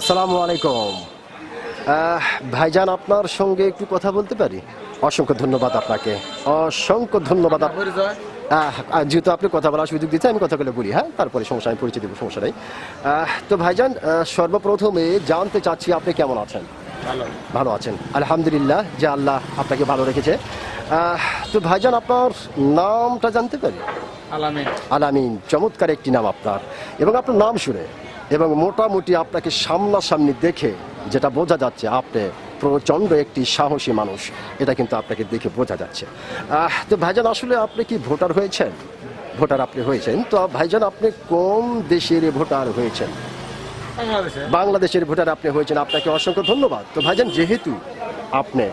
আসসালামু আলাইকুম। ভাইজান, আপনার সঙ্গে একটু কথা বলতে পারি? অসংখ্য ধন্যবাদ আপনাকে, অসংখ্য ধন্যবাদ। যেহেতু আপনি কথা বলার সুযোগ দিচ্ছেন, আমি কথাগুলো বলি, হ্যাঁ, তারপরে সমস্যা আমি পরিচয় দেবো, সমস্যা নেই। তো ভাইজান, সর্বপ্রথমে জানতে চাচ্ছি আপনি কেমন আছেন? ভালো আছেন, আলহামদুলিল্লাহ, যে আল্লাহ আপনাকে ভালো রেখেছে। তো ভাইজান, আপনার নামটা জানতে পারি? আলামিন। আলামিন, চমৎকার একটি নাম আপনার। এবং আপনার নাম শুনে এবং মোটামুটি আপনাকে সামনাসামনি দেখে যেটা বোঝা যাচ্ছে, আপনি প্রচণ্ড একটি সাহসী মানুষ, এটা কিন্তু আপনাকে দেখে বোঝা যাচ্ছে। তো ভাইজান, আসলে আপনি কি ভোটার হয়েছেন? ভোটার আপনি হয়েছেন, তো ভাইজান আপনি কোন দেশের ভোটার হয়েছেন? বাংলাদেশের ভোটার আপনি হয়েছেন, আপনাকে অসংখ্য ধন্যবাদ। তো ভাইজান, যেহেতু আপনি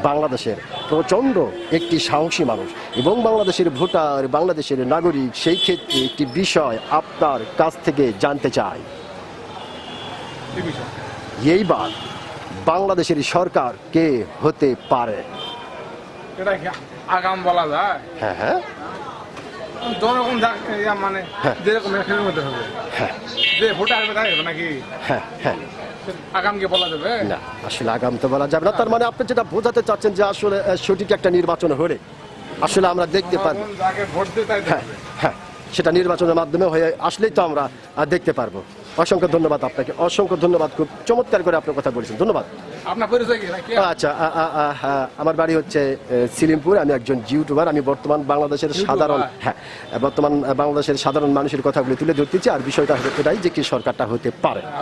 বাংলাদেশের প্রচণ্ড একটি সাহসী মানুষ এবং বাংলাদেশের ভোটার, বাংলাদেশের নাগরিক, সেই ক্ষেত্রে একটি বিষয় আপনার কাছ থেকে জানতে চাই। এইবার বাংলাদেশের সরকার কে হতে পারে? এটা কি আগাম বলা যায়? হ্যাঁ হ্যাঁ জনগণ মানে হ্যাঁ। যেরকম এর মধ্যে হবে, হ্যাঁ যে ভোটে আসবে তাই হবে নাকি? হ্যাঁ হ্যাঁ আগাম কি বলা যাবে না, আসলে আগাম তো বলা যাবে না। তার মানে আপনি যেটা বোঝাতে চাচ্ছেন যে আসলে সঠিক একটা নির্বাচন হলে আসলে আমরা দেখতে পারবো। জনগণ যাকে ভোট দেয় তাই হ্যাঁ দেখবে। হ্যাঁ, সেটা নির্বাচনের মাধ্যমে হয়ে আসলেই তো আমরা দেখতে পারবো। অসংখ্য ধন্যবাদ আপনাকে, অসংখ্য ধন্যবাদ। খুব চমৎকার করে আপনার কথা বলেছেন, ধন্যবাদ। আপনার পরিচয় কি নাকি? আচ্ছা, আমার বাড়ি হচ্ছে সিলিমপুর। আমি একজন ইউটিউবার। আমি বর্তমান বাংলাদেশের সাধারণ বর্তমান বাংলাদেশের সাধারণ মানুষের কথাগুলি তুলে ধরতেছি। আর বিষয়টা এটাই যে কি সরকারটা হতে পারে।